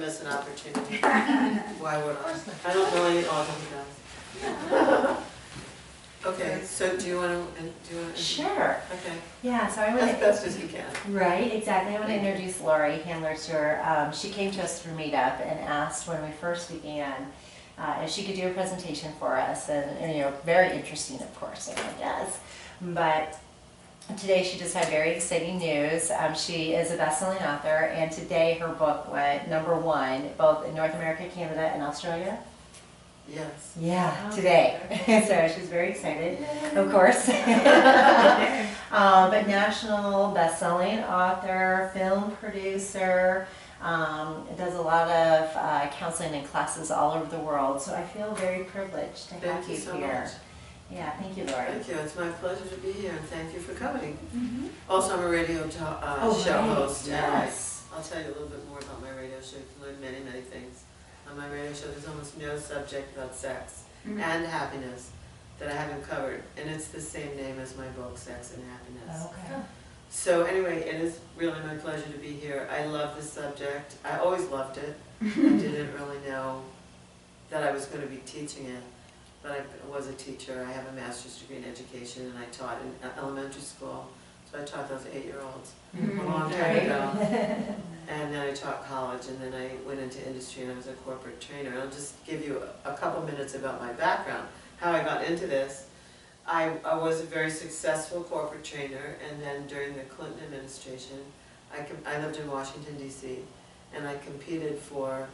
miss an opportunity. Why would I? I don't know any author who does. Okay, so do you want to? Sure. Okay. Yeah, so I want As to. best as you can. Right, exactly. I want to introduce Laurie Handler to her. She came to us through Meetup and asked when we first began if she could do a presentation for us, and you know, very interesting, of course. And it does. But today she just had very exciting news. She is a best-selling author, and today her book went #1 both in North America, Canada, and Australia. Yes. Yeah, today. So she's very excited, of course. But national best-selling author, film producer, does a lot of counseling and classes all over the world. So I feel very privileged to have you so here. Much. Yeah, thank you, Laurie. Thank you. It's my pleasure to be here, and thank you for coming. Mm-hmm. Also, I'm a radio show host. Yes. I'll tell you a little bit more about my radio show. You can learn many, many things. On my radio show, there's almost no subject about sex and happiness that I haven't covered, and it's the same name as my book, Sex and Happiness. Okay. So anyway, it is really my pleasure to be here. I love this subject. I always loved it. I didn't really know that I was going to be teaching it, but I was a teacher. I have a master's degree in education, and I taught in elementary school. So I taught those 8-year-olds a long time ago. And then I taught college, and then I went into industry, and I was a corporate trainer. And I'll just give you a couple minutes about my background, how I got into this. I was a very successful corporate trainer, and then during the Clinton administration, I lived in Washington, D.C., and I competed for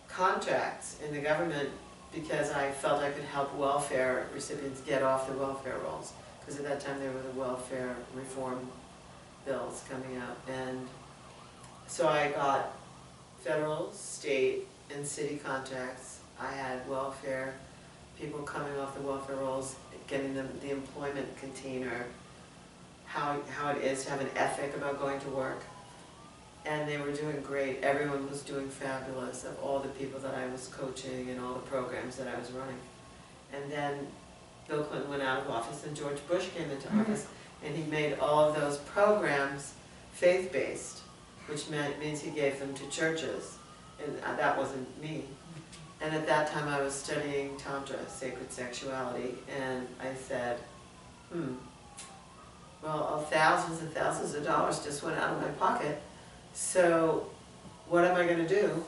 contracts in the government because I felt I could help welfare recipients get off the welfare rolls. Because at that time there were the welfare reform bills coming out. And so I got federal, state, and city contracts. I had welfare, people coming off the welfare rolls, getting them the employment container, how it is to have an ethic about going to work. And they were doing great. Everyone was doing fabulous of all the people that I was coaching and all the programs that I was running. And then Bill Clinton went out of office and George Bush came into office, and he made all of those programs faith-based, which means he gave them to churches, and that wasn't me. And at that time I was studying Tantra, sacred sexuality, and I said, well, thousands and thousands of dollars just went out of my pocket, so what am I going to do?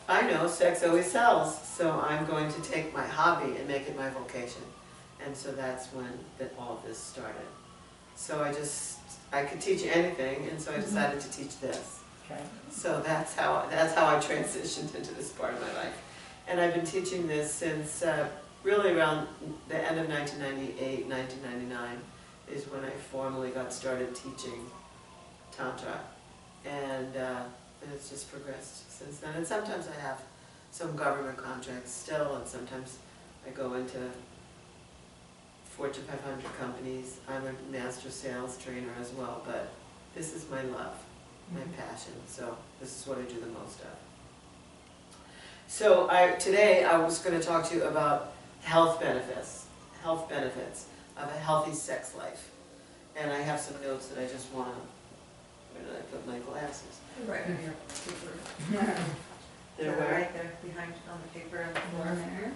I know sex always sells, so I'm going to take my hobby and make it my vocation. And so that's when all of this started. So I could teach anything, and so I decided to teach this. Okay. So that's how I transitioned into this part of my life. And I've been teaching this since really around the end of 1998, 1999 is when I formally got started teaching Tantra. And it's just progressed since then. And sometimes I have some government contracts still, and sometimes I go into Fortune 500 companies. I'm a master sales trainer as well, but this is my love, my passion, so this is what I do the most of. So today I was going to talk to you about health benefits of a healthy sex life. And I have some notes that I just want to, where did I put my glasses? Right on your paper. They're where? Right there, behind on the paper on the floor. There.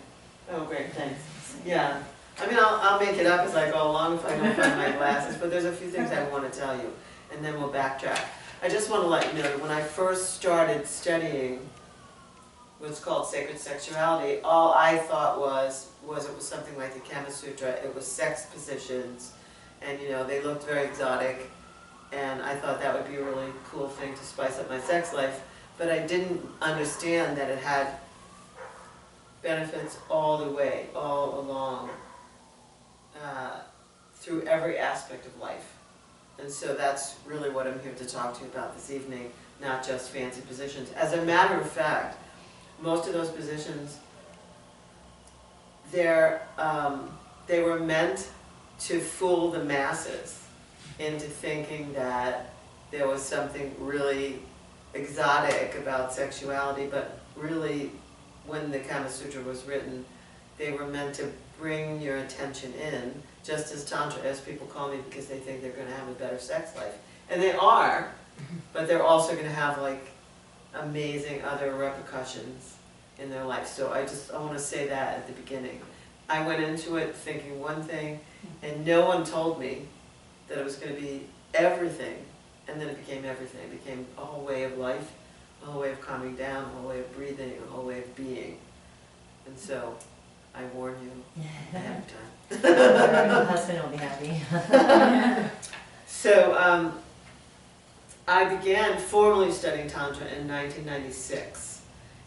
Oh, great, thanks. Yeah. I mean, I'll make it up as I go along if I don't find my glasses, but there's a few things I want to tell you, and then we'll backtrack. I just want to let you know that when I first started studying what's called sacred sexuality, all I thought was it was something like the Kama Sutra. It was sex positions, and you know, they looked very exotic, and I thought that would be a really cool thing to spice up my sex life, but I didn't understand that it had benefits all the way, all along, through every aspect of life. And so that's really what I'm here to talk to you about this evening, not just fancy positions. As a matter of fact, most of those positions, they were meant to fool the masses into thinking that there was something really exotic about sexuality, but really, when the Kama Sutra was written, they were meant to bring your attention in, just as Tantra, as people call me because they think they're going to have a better sex life. And they are, but they're also going to have like amazing other repercussions in their life. So I want to say that at the beginning. I went into it thinking one thing, and no one told me that it was going to be everything, and then it became everything. It became a whole way of life, a whole way of calming down, a whole way of breathing, a whole way of being. And so, I warn you ahead of time. Your husband will be happy. So, I began formally studying Tantra in 1996.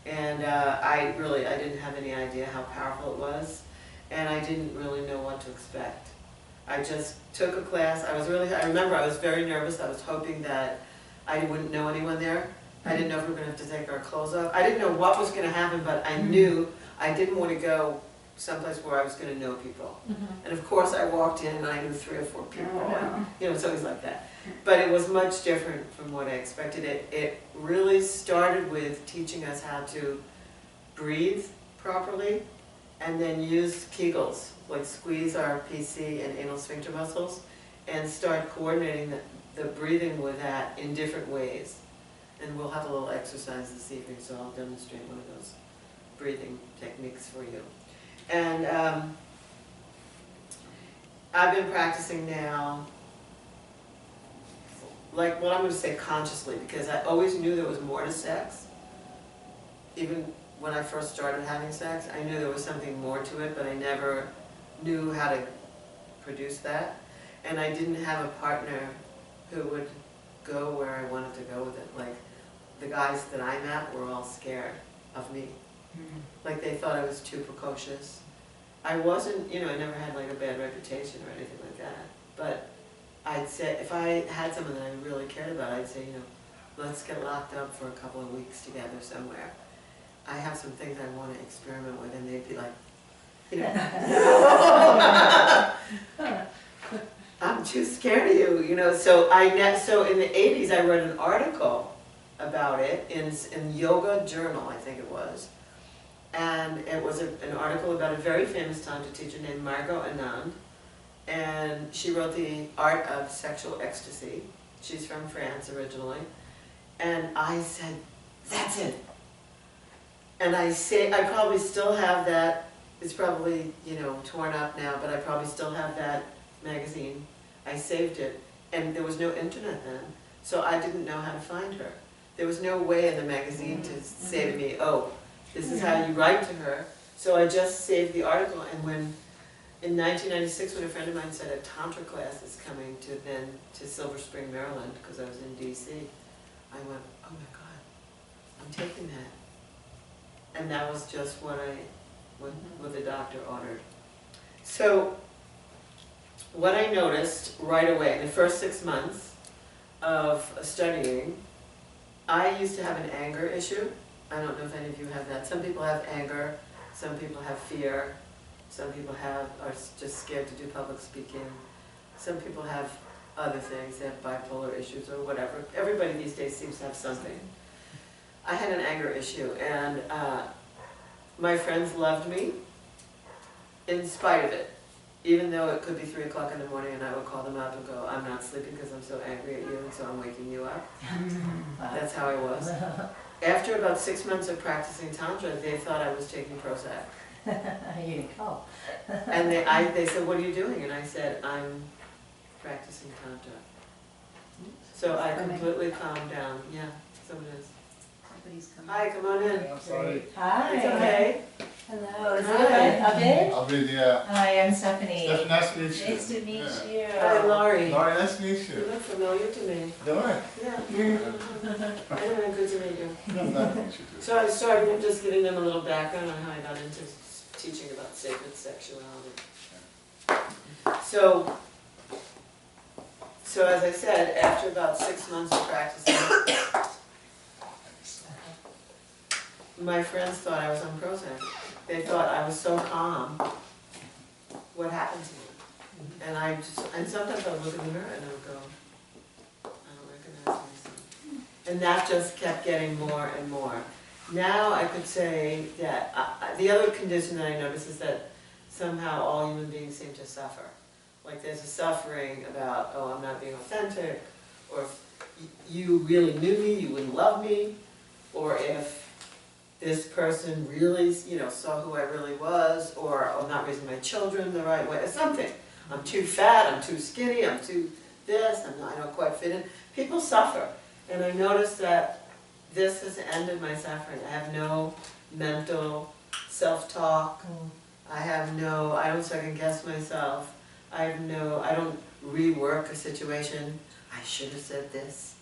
And I didn't have any idea how powerful it was. And I didn't really know what to expect. I just took a class. I remember I was very nervous. I was hoping that I wouldn't know anyone there. I didn't know if we were going to have to take our clothes off. I didn't know what was going to happen, but I knew I didn't want to go someplace where I was going to know people. And of course I walked in and I knew 3 or 4 people. And, it's always like that. But it was much different from what I expected. It really started with teaching us how to breathe properly and then use Kegels, like squeeze our PC and anal sphincter muscles and start coordinating the breathing with that in different ways. And we'll have a little exercise this evening, so I'll demonstrate one of those breathing techniques for you. And I've been practicing now, like what I'm going to say consciously, because I always knew there was more to sex. Even when I first started having sex, I knew there was something more to it, but I never knew how to produce that. And I didn't have a partner who would go where I wanted to go with it. Like, the guys that I met were all scared of me. Like, they thought I was too precocious. I wasn't, I never had like a bad reputation or anything like that. But I'd say, if I had someone that I really cared about, I'd say, let's get locked up for a couple of weeks together somewhere. I have some things I want to experiment with, and they'd be like, I'm too scared of you, So in the 80s, I wrote an article about it in Yoga Journal, I think it was. And it was an article about a very famous Tantra teacher named Margot Anand. And she wrote The Art of Sexual Ecstasy. She's from France originally. And I said, that's it. And I probably still have that. It's probably, torn up now, but I probably still have that magazine. I saved it. And there was no internet then, so I didn't know how to find her. There was no way in the magazine to say to me, oh, this is how you write to her. So I just saved the article, and in 1996, when a friend of mine said a Tantra class is coming to Silver Spring, Maryland, because I was in DC, I went, oh my God, I'm taking that. And that was just what the doctor ordered. So what I noticed right away, in the first 6 months of studying, I used to have an anger issue. I don't know if any of you have that. Some people have anger, some people have fear, some people are just scared to do public speaking. Some people have other things, they have bipolar issues or whatever. Everybody these days seems to have something. I had an anger issue, and my friends loved me in spite of it. Even though it could be 3 o'clock in the morning and I would call them up and go, I'm not sleeping because I'm so angry at you, and so I'm waking you up. That's how I was. After about 6 months of practicing Tantra, they thought I was taking Prozac. You didn't call. And they said, what are you doing? And I said, I'm practicing Tantra. So I completely calmed down. Yeah, someone is. Somebody's coming. Hi, come on in. I'm sorry. Hi. It's okay. Hello. Is Hi. it Abid? I'll be there. Hi, I'm Stephanie. Stephanie, nice to meet you. Nice to meet you. Hi, Laurie. Laurie, nice to meet You you. look familiar to me. Do I? Yeah. Anyway, good to meet you. I'm glad to meet you too. So I started with just giving them a little background on how I got into teaching about sacred sexuality. So as I said, after about 6 months of practicing, my friends thought I was on Prozac. They thought I was so calm. What happened to me? And sometimes I would look in the mirror and I would go, I don't recognize myself. And that just kept getting more and more. Now I could say that the other condition that I notice is that somehow all human beings seem to suffer. Like there's a suffering about, oh, I'm not being authentic, or if you really knew me, you wouldn't love me, or if this person really, saw who I really was, or I'm not raising my children the right way, something. I'm too fat, I'm too skinny, I'm too this, I don't quite fit in. People suffer, and I noticed that this has ended my suffering. I have no mental self-talk. I don't second guess myself. I don't rework a situation. I should have said this.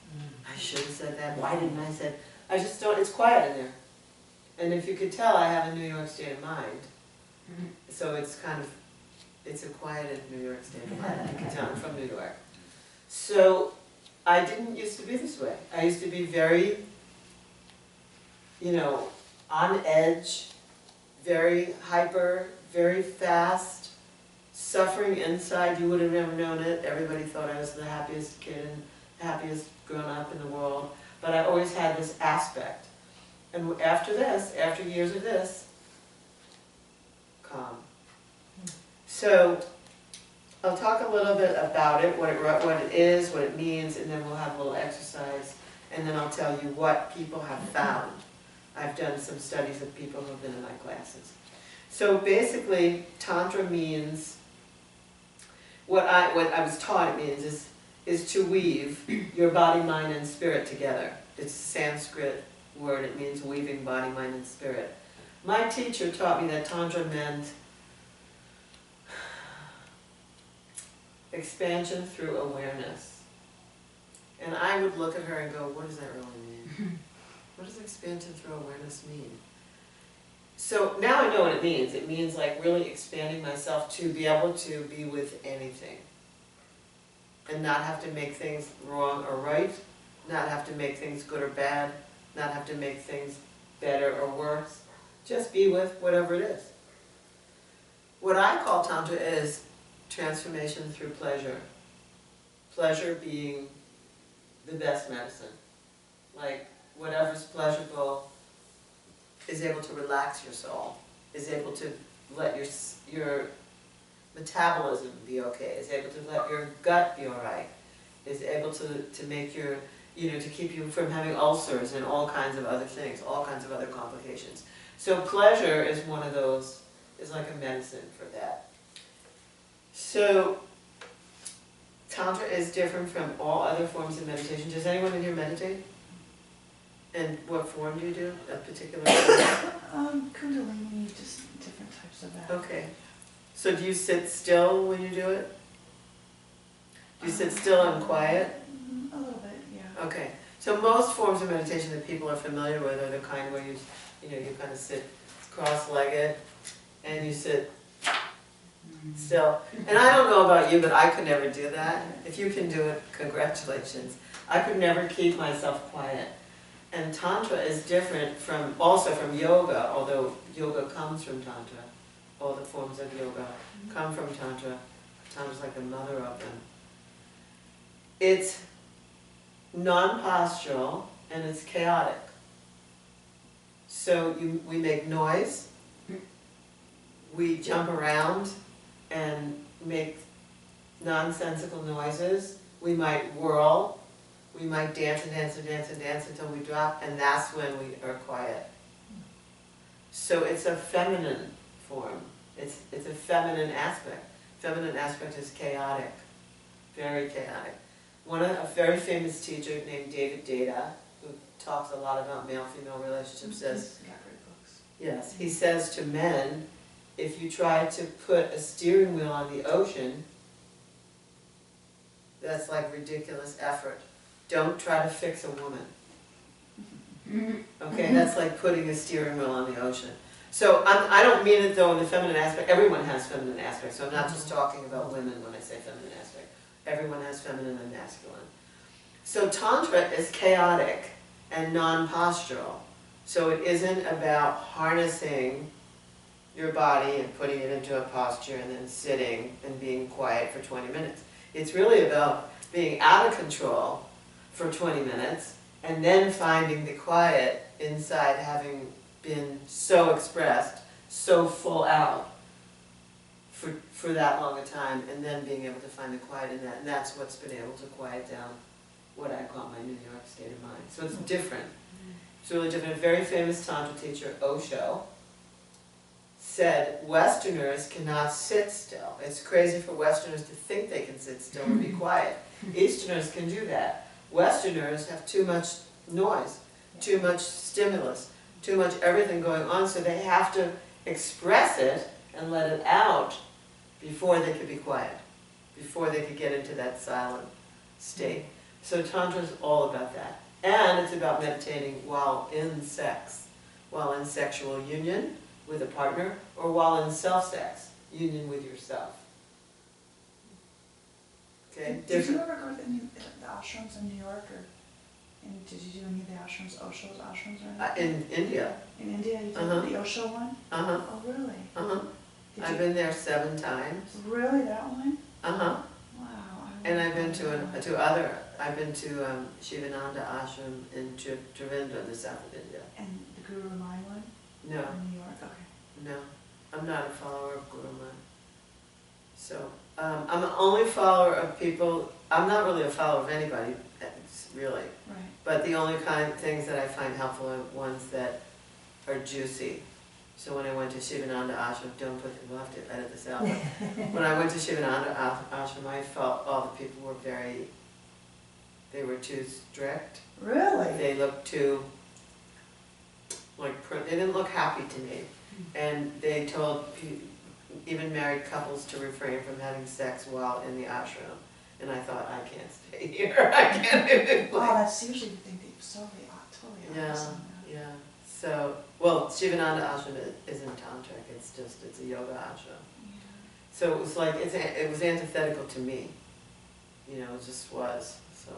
I should have said that. Why didn't I say? I just don't, it's quiet in there. And if you could tell, I have a New York state of mind. So it's a quieted New York state of mind. You can tell I'm from New York. So I didn't used to be this way. I used to be very, on edge, very hyper, very fast, suffering inside. You would have never known it. Everybody thought I was the happiest kid and happiest grown up in the world. But I always had this aspect. And after years of this, calm. So I'll talk a little bit about it, what it is, what it means, and then we'll have a little exercise, and then I'll tell you what people have found. I've done some studies of people who have been in my classes. So basically, Tantra means, what I was taught it means is to weave your body, mind, and spirit together. It's a Sanskrit word. It means weaving body, mind, and spirit. My teacher taught me that Tantra meant expansion through awareness. And I would look at her and go, what does that really mean? What does expansion through awareness mean? So now I know what it means. It means like really expanding myself to be able to be with anything. And not have to make things wrong or right, not have to make things good or bad, not have to make things better or worse. Just be with whatever it is. What I call Tantra is transformation through pleasure. Pleasure being the best medicine. Like whatever's pleasurable is able to relax your soul, is able to let your metabolism be okay, is able to let your gut be alright, is able to make your, to keep you from having ulcers and all kinds of other things, all kinds of other complications. So pleasure is one of those, is like a medicine for that. So Tantra is different from all other forms of meditation. Does anyone in here meditate? And what form do you do? A particular form? Kundalini, just different types of that. Okay. So do you sit still when you do it? Do you sit still and quiet? A little bit, yeah. Okay. So most forms of meditation that people are familiar with are the kind where you kind of sit cross-legged and you sit still. And I don't know about you, but I could never do that. If you can do it, congratulations. I could never keep myself quiet. And Tantra is different also from yoga, although yoga comes from Tantra. All the forms of yoga come from Tantra. Tantra's like the mother of them. It's non-postural and it's chaotic. So we make noise, we jump around and make nonsensical noises, we might whirl, we might dance and dance and dance and dance until we drop, and that's when we are quiet. So it's a feminine form. It's a feminine aspect. Feminine aspect is chaotic, very chaotic. A very famous teacher named David Data, who talks a lot about male-female relationships, says, Yeah, great books. yes, he says to men, if you try to put a steering wheel on the ocean, that's like ridiculous effort. Don't try to fix a woman. Okay, that's like putting a steering wheel on the ocean. So I don't mean it though in the feminine aspect. Everyone has feminine aspects, so I'm not just talking about women when I say feminine aspect. Everyone has feminine and masculine. So Tantra is chaotic and non-postural. So it isn't about harnessing your body and putting it into a posture and then sitting and being quiet for 20 minutes. It's really about being out of control for 20 minutes and then finding the quiet inside, having been so expressed, so full out for that long a time, and then being able to find the quiet in that. And that's what's been able to quiet down what I call my New York state of mind. So it's different. It's really different. A very famous Tantra teacher, Osho, said Westerners cannot sit still. It's crazy for Westerners to think they can sit still and be quiet. Easterners can do that. Westerners have too much noise, too much stimulus, too much everything going on, so they have to express it and let it out before they could be quiet, before they could get into that silent state. So Tantra is all about that. And it's about meditating while in sex, while in sexual union with a partner, or while in self-sex, union with yourself. Okay? Did you ever go to any of the ashrams in New York, or did you do any of the ashrams, Osho's ashrams or anything? In India. In India, you did the Osho one? Uh-huh. Oh, really? Uh-huh. Did I've you, been there 7 times. really, that one? Uh-huh. Wow. And I've been to other, I've been to Shivananda Ashram in Trivandrum, the south of India. And the Guru Rai one? No, In New York, okay. no, I'm not a follower of Guru Rai. So, I'm the only follower of people, I'm not really a follower of anybody, really. Right. But the only kind of things that I find helpful are ones that are juicy. So when I went to Shivananda Ashram, we'll have to edit this out. But when I went to Shivananda Ashram, I felt all the people were they were too strict. Really? They looked too, they didn't look happy to me. And they told even married couples to refrain from having sex while in the ashram. And I thought, I can't stay here. I can't even. Oh, that's usually the thing that you totally Yeah, opposite. yeah. So, well, Shivananda Ashram isn't tantric. It's a yoga ashram. Yeah. So it was like it was antithetical to me. You know, it just was. So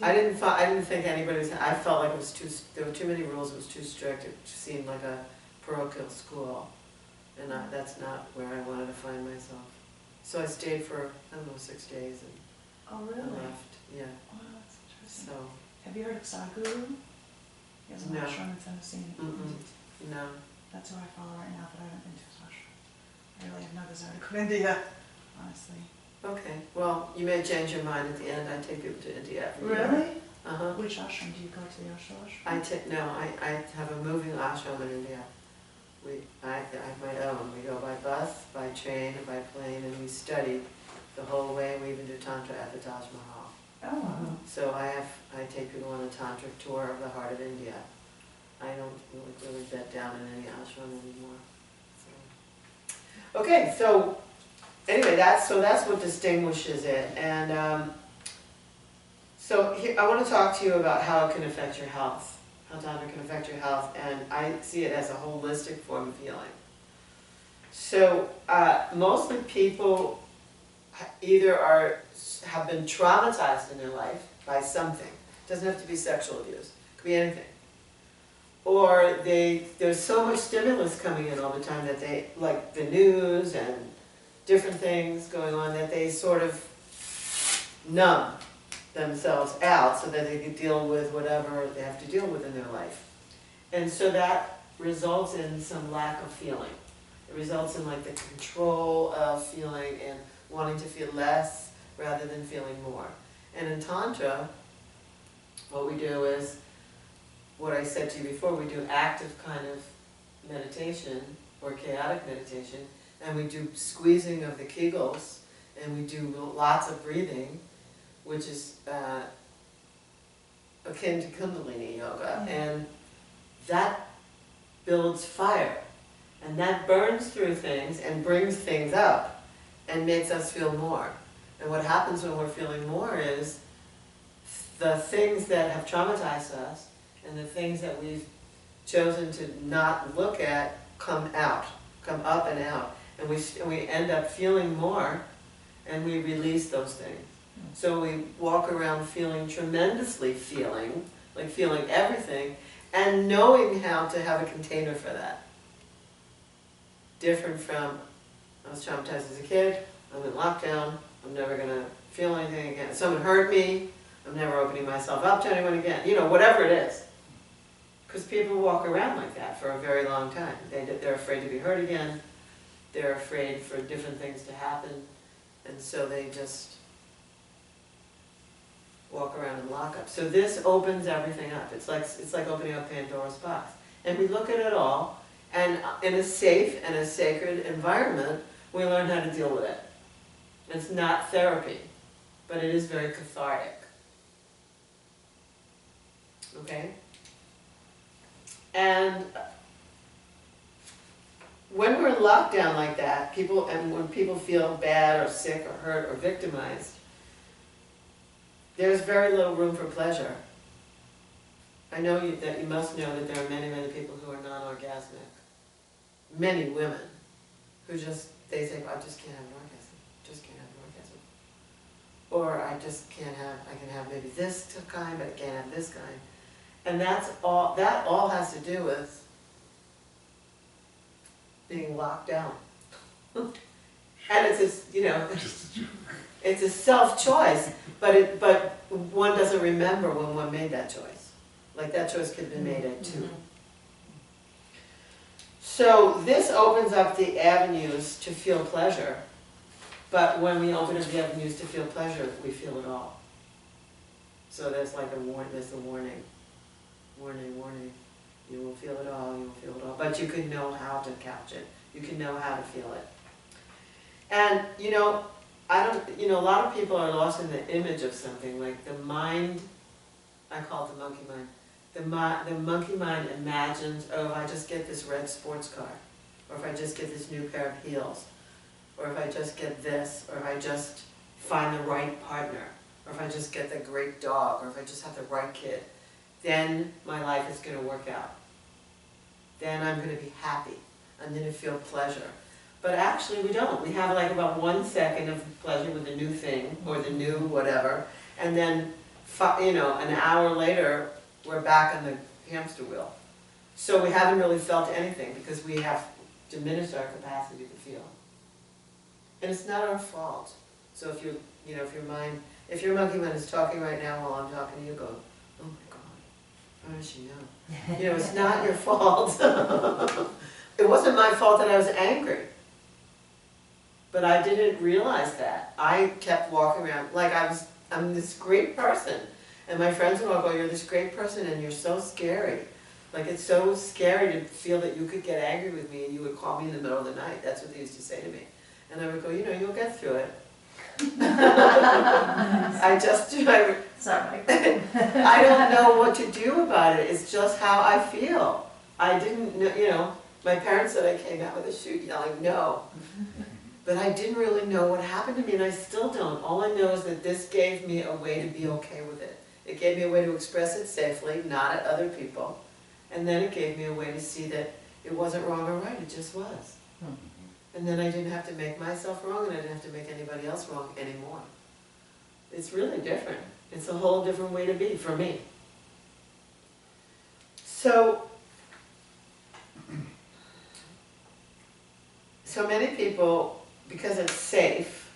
I didn't think anybody was. I felt like it was too. There were too many rules. It was too strict. It seemed like a parochial school, and that's not where I wanted to find myself. So I stayed for, I don't know, 6 days and Oh, really? left. Yeah. Wow, that's interesting. So, Have you heard of Sadhguru? He has an No. ashram in Tennessee. no. That's who I follow right now, but I haven't been to his ashram. I really have no desire to go to India, honestly. Okay. Well, you may change your mind at the end. I take people to India. Really? Uh-huh. Which ashram? Do you go to the Osho ashram? I have a moving ashram in India. I have my own. We go by bus, by train, and by plane, and we study the whole way. And we even do tantra at the Taj Mahal. Oh, wow. So I take people on a tantric tour of the heart of India. I don't really bed down in any ashram anymore. So. Okay, so anyway, that's what distinguishes it, and so here, I want to talk to you about how it can affect your health. How Tantra can affect your health, and I see it as a holistic form of healing. So mostly people either have been traumatized in their life by something. It doesn't have to be sexual abuse. It could be anything. Or there's so much stimulus coming in all the time that they, like the news and different things going on, that they sort of numb themselves out so that they can deal with whatever they have to deal with in their life. And so that results in some lack of feeling. It results in like the control of feeling and wanting to feel less rather than feeling more. And in Tantra, what we do is, what I said to you before, we do active kind of meditation or chaotic meditation, and we do squeezing of the Kegels, and we do lots of breathing, which is akin to Kundalini yoga, and that builds fire, and that burns through things and brings things up and makes us feel more. And what happens when we're feeling more is the things that have traumatized us and the things that we've chosen to not look at come out, come up and out, and we end up feeling more, and we release those things. So we walk around feeling tremendously like feeling everything, and knowing how to have a container for that. Different from, I was traumatized as a kid, I'm in lockdown, I'm never going to feel anything again. Someone hurt me, I'm never opening myself up to anyone again. You know, whatever it is. Because people walk around like that for a very long time. They're afraid to be hurt again, they're afraid for different things to happen, and so they just walk around and lock up. So this opens everything up. It's like opening up Pandora's box. And we look at it all, and in a safe and a sacred environment, we learn how to deal with it. It's not therapy, but it is very cathartic. Okay? And when we're in lockdown like that, when people feel bad or sick or hurt or victimized, there's very little room for pleasure. I know that you must know that there are many, many people who are non-orgasmic. Many women who they say, I just can't have an orgasm. Just can't have an orgasm. Or I can have maybe this kind, but I can't have this kind. And that all has to do with being locked down. And it's it's a self-choice, but one doesn't remember when one made that choice. Like that choice could have been made at 2. So this opens up the avenues to feel pleasure, but when we open up the avenues to feel pleasure, we feel it all. So there's like a warning. Warning. You will feel it all, you will feel it all. But you can know how to couch it. You can know how to feel it. And a lot of people are lost in the image of something, like the mind, I call it the monkey mind. The monkey mind imagines, oh, if I just get this red sports car, or if I just get this new pair of heels, or if I just get this, or if I just find the right partner, or if I just get the great dog, or if I just have the right kid, then my life is going to work out. Then I'm going to be happy. I'm going to feel pleasure. But actually we don't. We have like about 1 second of pleasure with the new thing, or the new whatever, and then an hour later we're back on the hamster wheel. So we haven't really felt anything because we have diminished our capacity to feel. And it's not our fault. So if if your monkey mind is talking right now while I'm talking to you, go, oh my God, how does she know? It's not your fault. It wasn't my fault that I was angry. But I didn't realize that. I kept walking around like I'm this great person. And my friends would all go, you're this great person and you're so scary. Like it's so scary to feel that you could get angry with me and you would call me in the middle of the night. That's what they used to say to me. And I would go, you'll get through it. I don't know what to do about it. It's just how I feel. I didn't know, my parents said I came out with a chute yelling no. But I didn't really know what happened to me, and I still don't. All I know is that this gave me a way to be okay with it. It gave me a way to express it safely, not at other people. And then it gave me a way to see that it wasn't wrong or right, it just was. And then I didn't have to make myself wrong, and I didn't have to make anybody else wrong anymore. It's really different. It's a whole different way to be for me. So many people, because it's safe,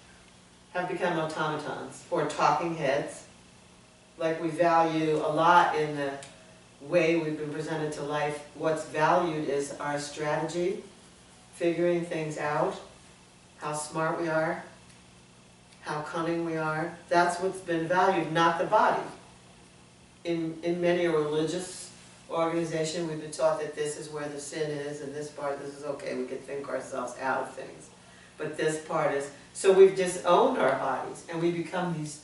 have become automatons or talking heads. Like we value a lot in the way we've been presented to life. What's valued is our strategy, figuring things out, how smart we are, how cunning we are. That's what's been valued, not the body. In many a religious organization, we've been taught that this is where the sin is, and this is okay, we can think ourselves out of things. But this part is, so we've disowned our bodies, and we become these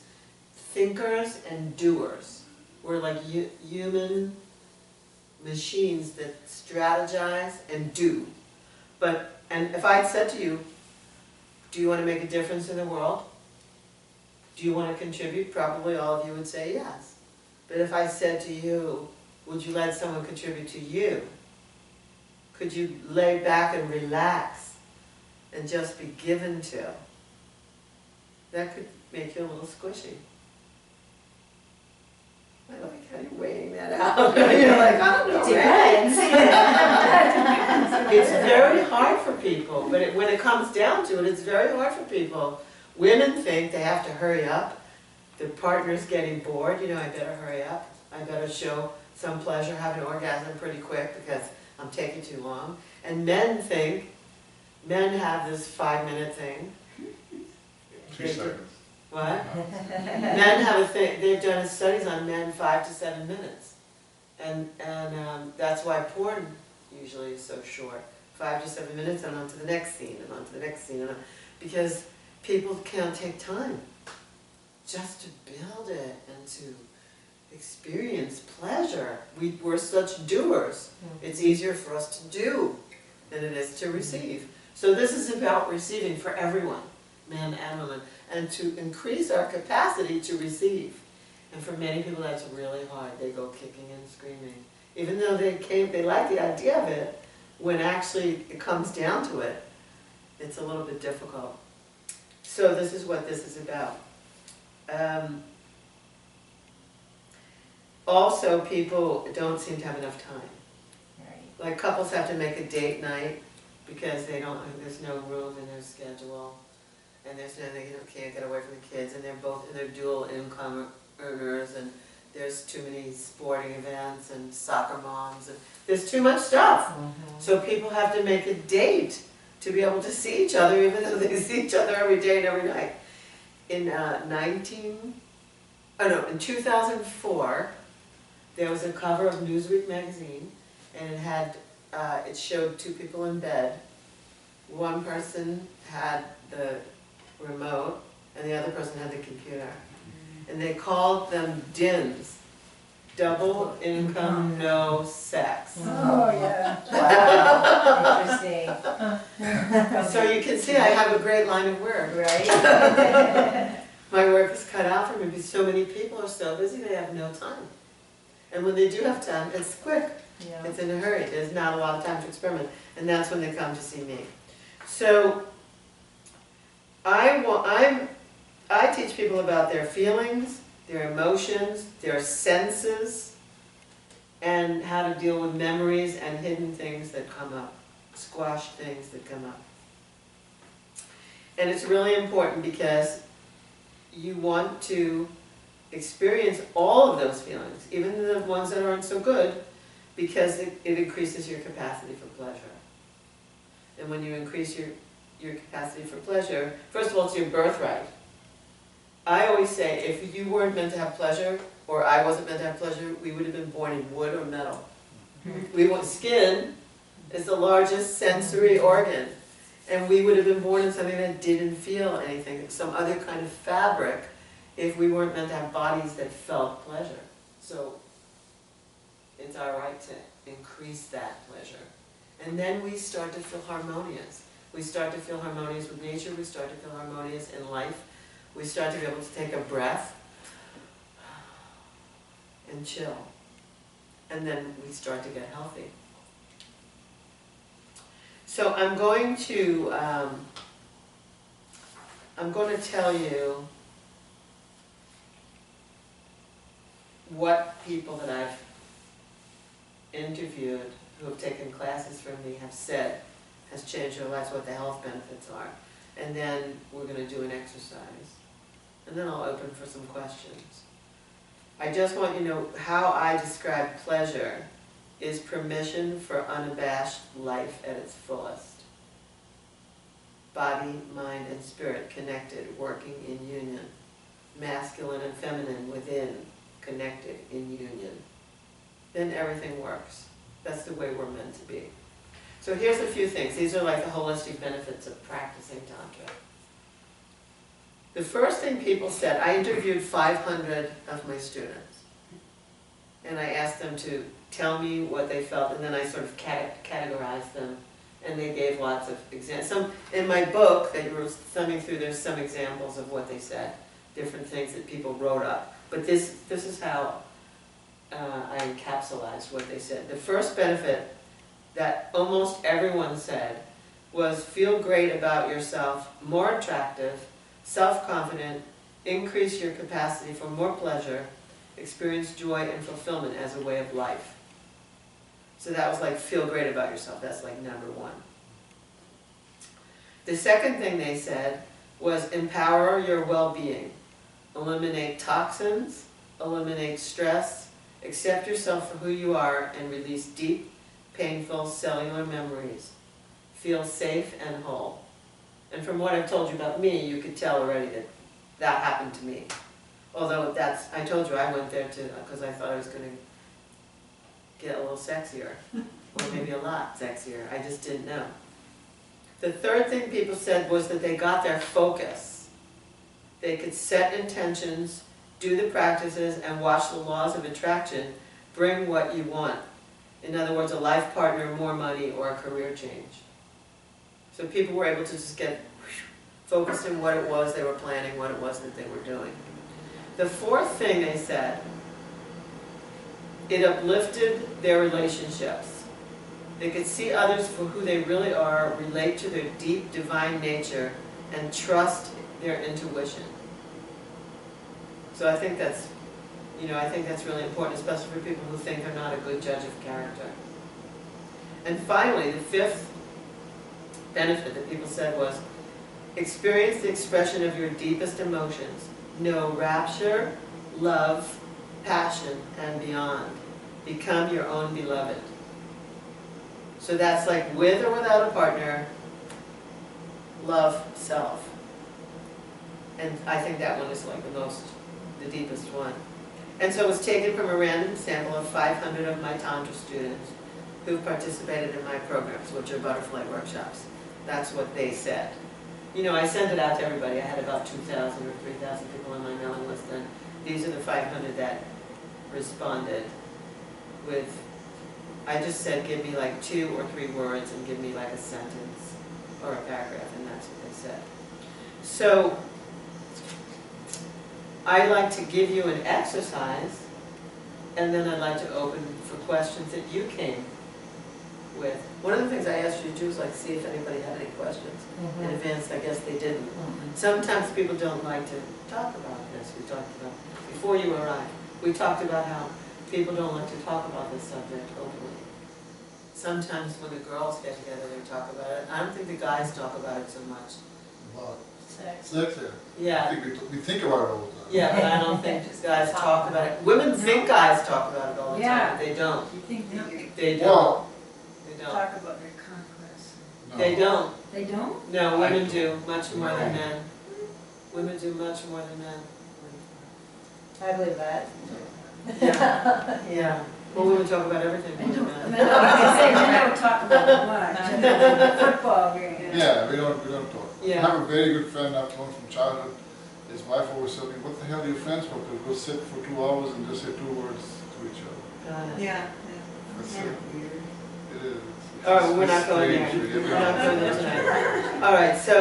thinkers and doers. We're like human machines that strategize and do. And if I had said to you, do you want to make a difference in the world? Do you want to contribute? Probably all of you would say yes. But if I said to you, would you let someone contribute to you? Could you lay back and relax and just be given to? That could make you a little squishy. I like how you're weighing that out. You're like, I don't know. Depends. It's very hard for people, but when it comes down to it, it's very hard for people. Women think they have to hurry up. The partner's getting bored. I better hurry up. I better show some pleasure, have an orgasm pretty quick because I'm taking too long. And men have this 5-minute thing. 2 seconds. What? Men have a thing, they've done studies on men 5 to 7 minutes. And that's why porn usually is so short. 5 to 7 minutes and on to the next scene and on to the next scene. Because people can't take time just to build it and to experience pleasure. We're such doers. It's easier for us to do than it is to receive. So this is about receiving for everyone, man and woman, and to increase our capacity to receive. And for many people that's really hard. They go kicking and screaming. Even though they like the idea of it, when actually it comes down to it, it's a little bit difficult. So this is what this is about. Also, people don't seem to have enough time. Right. Like couples have to make a date night because there's no room in their schedule, and they can't get away from the kids, and they're dual income earners, and there's too many sporting events and soccer moms, and there's too much stuff. So people have to make a date to be able to see each other, even though they see each other every day and every night. In 2004, there was a cover of Newsweek magazine, and it showed two people in bed. One person had the remote, and the other person had the computer. And they called them DINs, double income, no sex. Oh, yeah. Wow, interesting. So you can see I have a great line of work. Right? My work is cut out for me because so many people are so busy they have no time. And when they do have time, it's quick. Yeah. It's in a hurry. There's not a lot of time to experiment. And that's when they come to see me. So I teach people about their feelings, their emotions, their senses, and how to deal with memories and hidden things that come up, squashed things that come up. And it's really important because you want to experience all of those feelings, even the ones that aren't so good, because it increases your capacity for pleasure. And when you increase your capacity for pleasure, first of all, it's your birthright. I always say, if you weren't meant to have pleasure, or I wasn't meant to have pleasure, we would have been born in wood or metal. Skin is the largest sensory organ, and we would have been born in something that didn't feel anything, some other kind of fabric, if we weren't meant to have bodies that felt pleasure. So it's our right to increase that pleasure. And then we start to feel harmonious. We start to feel harmonious with nature, we start to feel harmonious in life. We start to be able to take a breath and chill. And then we start to get healthy. So I'm going to tell you what people that I've interviewed who have taken classes from me have said has changed their lives, what the health benefits are. And then we're going to do an exercise. And then I'll open for some questions. I just want you to know how I describe pleasure is permission for unabashed life at its fullest. Body, mind, and spirit connected, working in union. Masculine and feminine within, connected in union. Then everything works. That's the way we're meant to be. So here's a few things. These are like the holistic benefits of practicing Tantra. The first thing people said, I interviewed 500 of my students, and I asked them to tell me what they felt, and then I sort of categorized them, and they gave lots of examples. In my book that you were thumbing through, there's some examples of what they said, different things that people wrote up. But this is how I encapsulated what they said. The first benefit that almost everyone said was feel great about yourself, more attractive, self-confident, increase your capacity for more pleasure, experience joy and fulfillment as a way of life. So that was like feel great about yourself. That's like number one. The second thing they said was empower your well-being. Eliminate toxins, eliminate stress, accept yourself for who you are, and release deep, painful cellular memories. Feel safe and whole. And from what I've told you about me, you could tell already that That happened to me. Although I told you I went there because I thought I was gonna get a little sexier, or maybe a lot sexier, I just didn't know. The third thing people said was that they got their focus. They could set intentions, do the practices, and watch the laws of attraction bring what you want. In other words, a life partner, more money, or a career change. So people were able to just get focused on what it was they were planning, what it was that they were doing. The fourth thing they said, it uplifted their relationships. They could see others for who they really are, relate to their deep divine nature, and trust their intuition. So I think that's, I think that's really important, especially for people who think they're not a good judge of character. And finally, the fifth benefit that people said was, experience the expression of your deepest emotions. Know rapture, love, passion, and beyond. Become your own beloved. So that's like with or without a partner, love self. And I think that one is like the deepest one. And so it was taken from a random sample of 500 of my Tantra students who've participated in my programs, which are butterfly workshops. That's what they said. I sent it out to everybody. I had about 2,000 or 3,000 people on my mailing list, and these are the 500 that responded with, I just said, give me like 2 or 3 words and give me like a sentence or a paragraph, and that's what they said. So, I'd like to give you an exercise, and then I'd like to open for questions that you came with. One of the things I asked you to do is see if anybody had any questions. In advance, I guess they didn't. Sometimes people don't like to talk about this. We talked about, before you arrived, we talked about how people don't like to talk about this subject openly. Sometimes when the girls get together, they talk about it. I don't think the guys talk about it so much. About Sex. sex, Yeah. I think we think about it all the time. Yeah, but I don't think guys talk about it. Women think guys talk about it all the time, but they don't. You think They don't. Well, They they don't. talk about their conquest? no. They don't. They don't? No, women do much more than men. Women do much more than men. I believe that. Yeah, yeah. Well, women talk about everything more than men. I don't talk about much. Football game. Yeah, we don't talk. Yeah. I have a very good friend I've known from childhood. His wife always told me, what the hell are your friends for? They'll go sit for 2 hours and just say 2 words to each other. Got it. Yeah. That's it. It is. It's All right, we're not going there. strange. We're not going there tonight. All right, so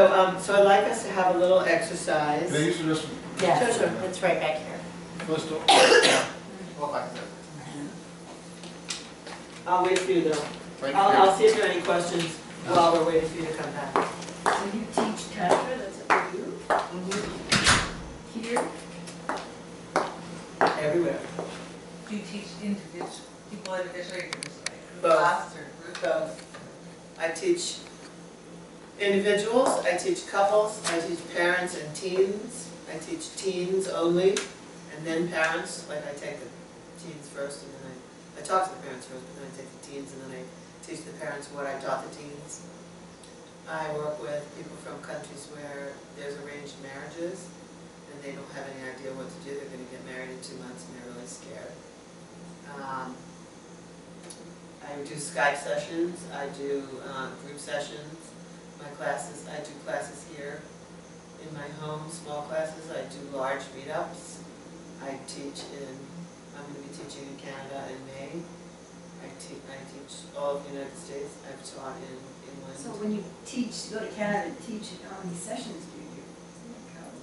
I'd like us to have a little exercise. They used to just, Yes, Sure, sure. it's right back here. first of all, I'll wait for you though. thank you. I'll see if there are any questions while we're waiting for you to come back. So you teach Tantra, that's what you do? Here? Everywhere. Do you teach people individually or just like Both. class or group? Both. I teach individuals, I teach couples, I teach parents and teens. I teach teens only, and then parents. Like I take the teens first, and then I talk to the parents first, and then I take the teens, and then I teach the parents what I taught the teens. I work with people from countries where there's arranged marriages, and they don't have any idea what to do. They're going to get married in 2 months, and they're really scared. I do Skype sessions. I do group sessions. My classes, I do classes here in my home, small classes. I do large meetups. I'm going to be teaching in Canada in May. I teach all of the United States. I've taught in England. So when you teach, go to Canada and teach, how many sessions do you do?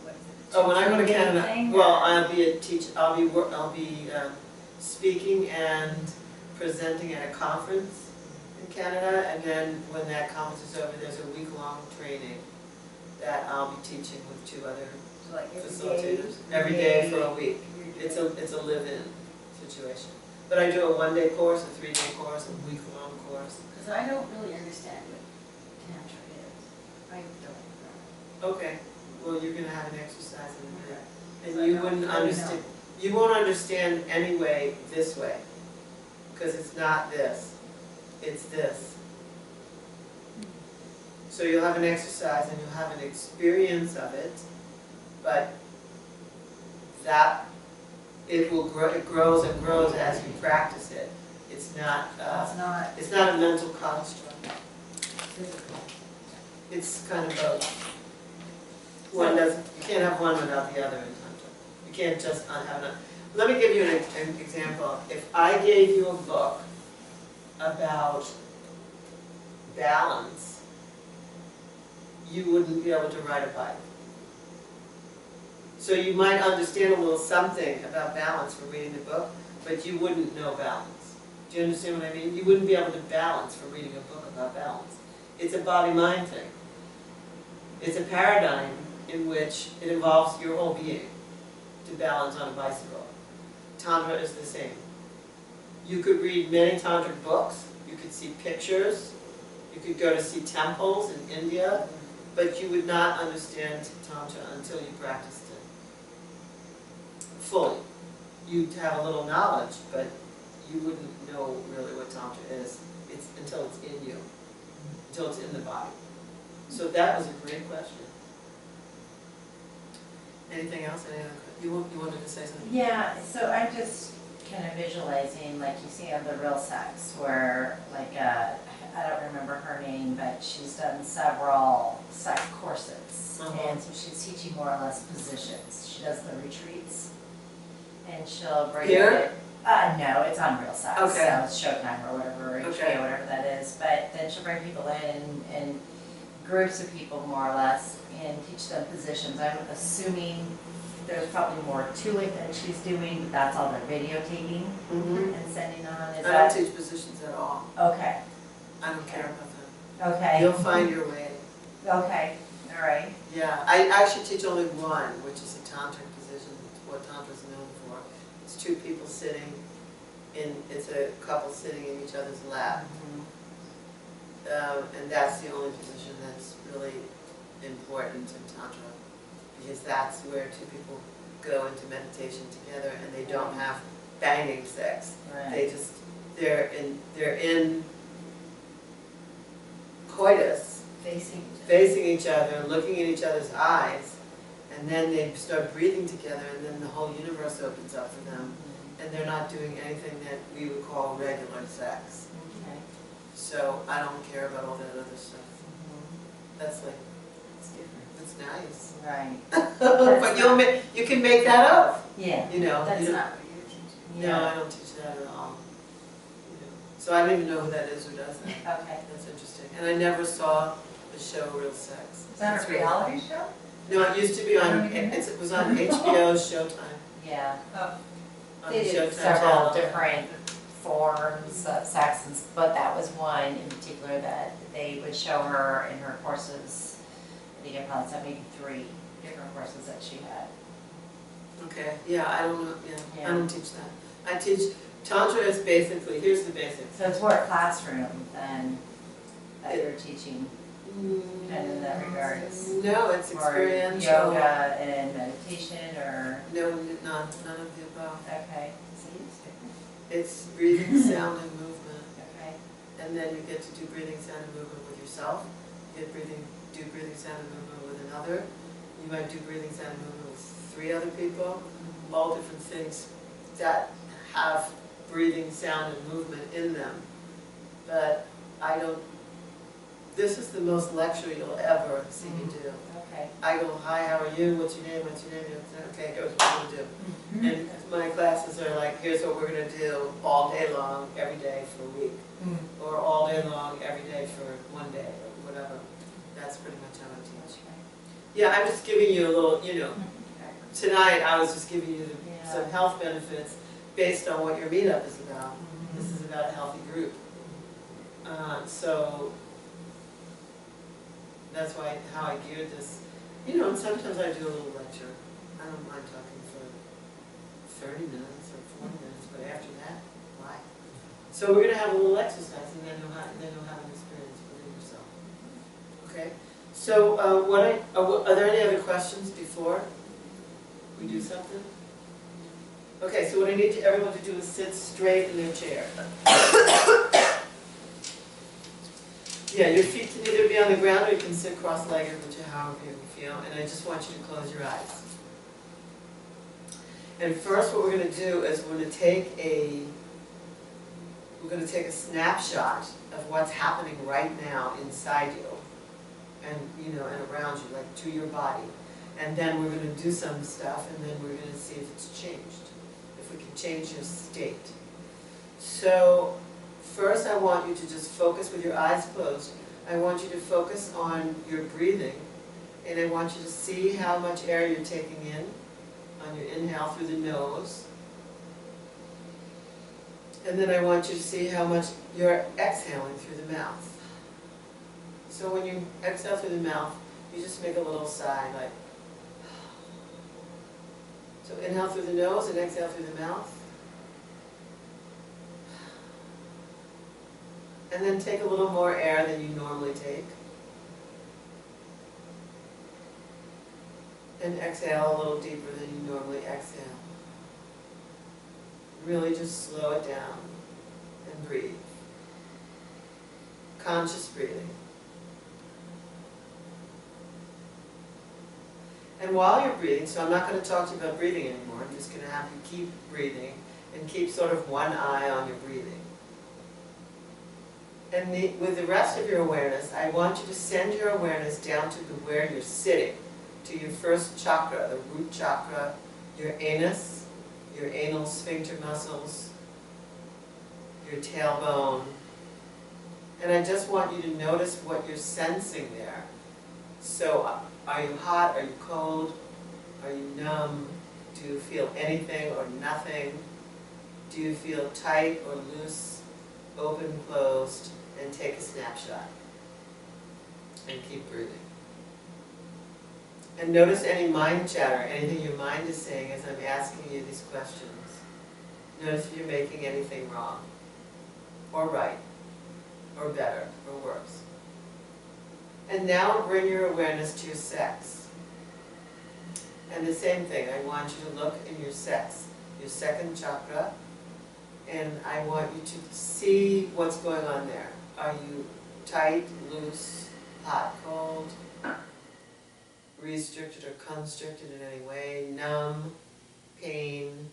What is it? Oh, when I go to 2-day Canada, thing, well, or- I'll be speaking and presenting at a conference in Canada, and then when that conference is over, there's a week-long training that I'll be teaching with 2 other So like every facilitators day? every day for a week. It's a live-in situation. But I do a 1-day course, a 3-day course, a week-long course. Because I don't really understand what Tantra is. I don't know. Okay, well, you're gonna have an exercise in a minute. So And you I wouldn't don't really understand, know. you won't understand anyway this way, because it's not this, it's this. So you'll have an exercise and you'll have an experience of it, but that it will grow, it grows and grows as you practice it. It's not, it's not a mental construct. It's kind of both. One doesn't, you can't have one without the other in Tantra. You can't just have another. Let me give you an example. If I gave you a book about balance, you wouldn't be able to ride a bike. So you might understand a little something about balance from reading the book, but you wouldn't know balance. Do you understand what I mean? You wouldn't be able to balance from reading a book about balance. It's a body-mind thing. It's a paradigm in which it involves your whole being to balance on a bicycle. Tantra is the same. You could read many tantric books, you could see pictures, you could go to see temples in India, but you would not understand Tantra until you practiced it fully. You'd have a little knowledge, but you wouldn't know really what Tantra is until it's in you, until it's in the body. So that was a great question. Anything else? You wanted to say something? Yeah, so I'm just kind of visualizing, like you see on The Real Sex, where like, I don't remember her name, but she's done several sex courses. And so she's teaching more or less positions. She does the retreats. And she'll bring Here? No, it's on Real Sex. Okay. So it's Showtime or whatever, or HBO, Okay. whatever that is. But then she'll bring people in and groups of people more or less and teach them positions. I'm assuming there's probably more to it than she's doing, but that's all they're videotaping Mm-hmm. and sending on. Is I don't that teach positions at all. okay? I don't care about that. Okay. You'll find your way. Okay. All right. Yeah, I actually teach only one, which is a tantric position. It's what Tantra is known for. It's two people sitting in, it's a couple sitting in each other's lap. And that's the only position that's really important in Tantra, because that's where two people go into meditation together and they don't have banging sex. Right. They just, they're in coitus, facing each other, looking in each other's eyes, and then they start breathing together, and then the whole universe opens up for them, and they're not doing anything that we would call regular sex. Okay. So I don't care about all that other stuff. That's like, It's different. it's nice. Right. But you can make that up, Yeah. you know. That's you don't- not what you're teaching. No, I don't teach that at all. You know. So I don't even know who that is who does that. Okay. That's interesting. And I never saw the show Real Sex. Is that It's a really reality fun. show? No, it used to be on, I don't even know. it was on HBO's Showtime. Yeah. Oh, On They the did Showtime several channel. different forms of sex, but that was one in particular that they would show her in her courses. I think I probably said maybe 3 different courses that she had. Okay, yeah, I don't know, yeah, Yeah. I don't teach that. I teach, Tantra is basically, here's the basics. So it's more a classroom than that you're teaching, kind of in that regards. No, it's Or experiential. yoga and meditation, or, No, none of the above. okay, see, it's different. It's breathing, sound, and movement. Okay. And then you get to do breathing, sound, and movement with yourself. You get do breathing, sound, and movement with another. You might do breathing, sound, and movement with 3 other people. All different things that have breathing, sound, and movement in them. But I don't, this is the most lecture you'll ever see me do. Okay. I go, hi, how are you? What's your name? What's your name? Okay, here's what we're gonna do. And my classes are like, here's what we're gonna do all day long, every day for a week. Or all day long, every day for 1 day, or whatever. That's pretty much how I teach. Yeah, I'm just giving you a little, you know, tonight I was just giving you some health benefits based on what your meetup is about. This is about a healthy group. So that's why, how I geared this. You know, and sometimes I do a little lecture. I don't mind talking for 30 minutes or 40 minutes, but after that, why? So we're gonna have a little exercise and then you'll have an experience within yourself. Okay? So are there any other questions before we do something? Okay, so what I need everyone to do is sit straight in their chair. Yeah, your feet can either be on the ground or you can sit cross-legged, which however you feel, and I just want you to close your eyes. And first what we're going to do is we're going to take a snapshot of what's happening right now inside you and, you know, and around you, like to your body. And then we're going to do some stuff, and then we're going to see if it's changed, if we can change your state. So first I want you to just focus with your eyes closed. I want you to focus on your breathing, and I want you to see how much air you're taking in on your inhale through the nose. And then I want you to see how much you're exhaling through the mouth. So when you exhale through the mouth, you just make a little sigh, like. So inhale through the nose and exhale through the mouth. And then take a little more air than you normally take. And exhale a little deeper than you normally exhale. Really just slow it down and breathe. Conscious breathing. And while you're breathing, so I'm not going to talk to you about breathing anymore, I'm just going to have you keep breathing and keep sort of one eye on your breathing. And with the rest of your awareness, I want you to send your awareness down to where you're sitting, to your first chakra, the root chakra, your anus, your anal sphincter muscles, your tailbone. And I just want you to notice what you're sensing there. So are you hot? Are you cold? Are you numb? Do you feel anything or nothing? Do you feel tight or loose, open, closed? And take a snapshot. And keep breathing. And notice any mind chatter, anything your mind is saying as I'm asking you these questions. Notice if you're making anything wrong, or right, or better, or worse. And now bring your awareness to your sex. And the same thing, I want you to look in your sex, your second chakra, and I want you to see what's going on there. Are you tight, loose, hot, cold, restricted or constricted in any way, numb, pain,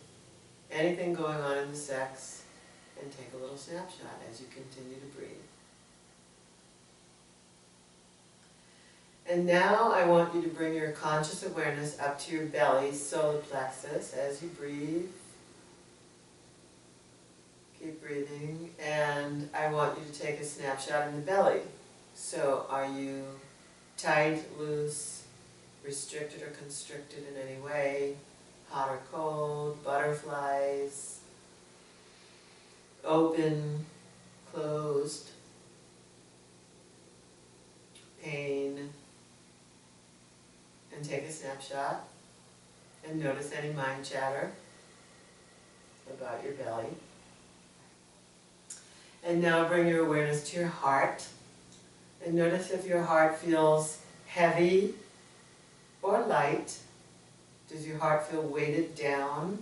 anything going on in the sex? And take a little snapshot as you continue to breathe. And now I want you to bring your conscious awareness up to your belly, solar plexus, as you breathe. Keep breathing, and I want you to take a snapshot in the belly. So are you tight, loose, restricted or constricted in any way, hot or cold, butterflies, open, closed, pain? And take a snapshot and notice any mind chatter about your belly. And now bring your awareness to your heart. And notice if your heart feels heavy or light. Does your heart feel weighted down?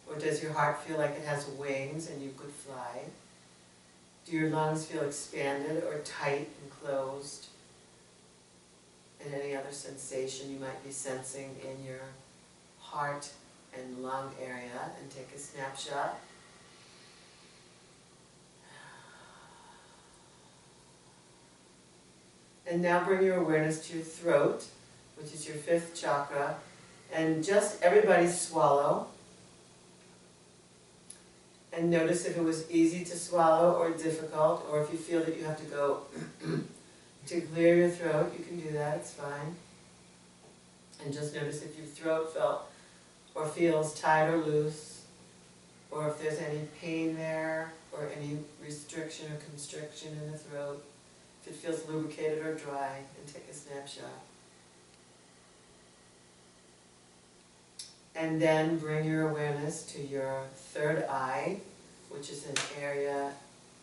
Or does your heart feel like it has wings and you could fly? Do your lungs feel expanded or tight and closed? And any other sensation you might be sensing in your heart and lung area, and take a snapshot. And now bring your awareness to your throat, which is your fifth chakra, and just everybody swallow. And notice if it was easy to swallow or difficult, or if you feel that you have to go to clear your throat, you can do that, it's fine. And just notice if your throat felt or feels tight or loose, or if there's any pain there, or any restriction or constriction in the throat, if it feels lubricated or dry, and take a snapshot. And then bring your awareness to your third eye, which is an area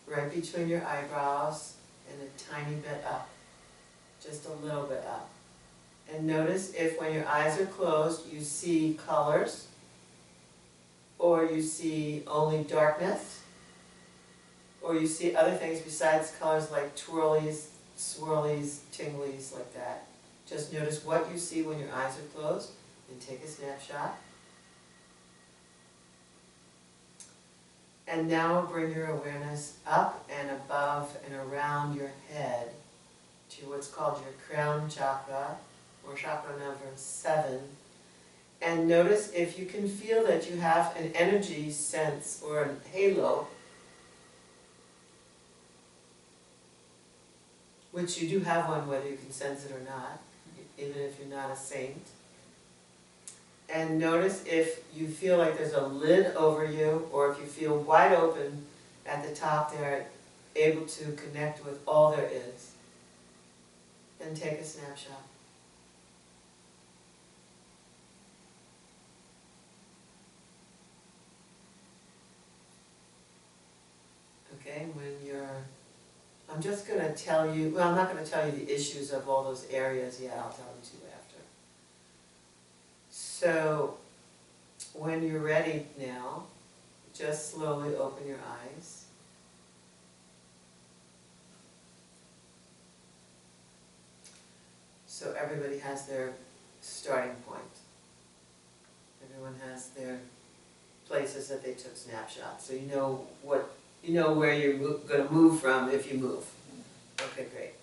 right between your eyebrows and a tiny bit up. Just a little bit up. And notice if when your eyes are closed you see colors, or you see only darkness, or you see other things besides colors like twirlies, swirlies, tinglies, like that. Just notice what you see when your eyes are closed and take a snapshot. And now bring your awareness up and above and around your head to what's called your crown chakra, or chakra number 7. And notice if you can feel that you have an energy sense or a halo, which you do have one whether you can sense it or not, even if you're not a saint. And notice if you feel like there's a lid over you, or if you feel wide open at the top there, able to connect with all there is. And take a snapshot. Okay, when you're, I'm just going to tell you, well, I'm not going to tell you the issues of all those areas yet, I'll tell them to you after. So, when you're ready now, just slowly open your eyes. So everybody has their starting point. Everyone has their places that they took snapshots, so you know where you're going to move from if you move. Okay, great.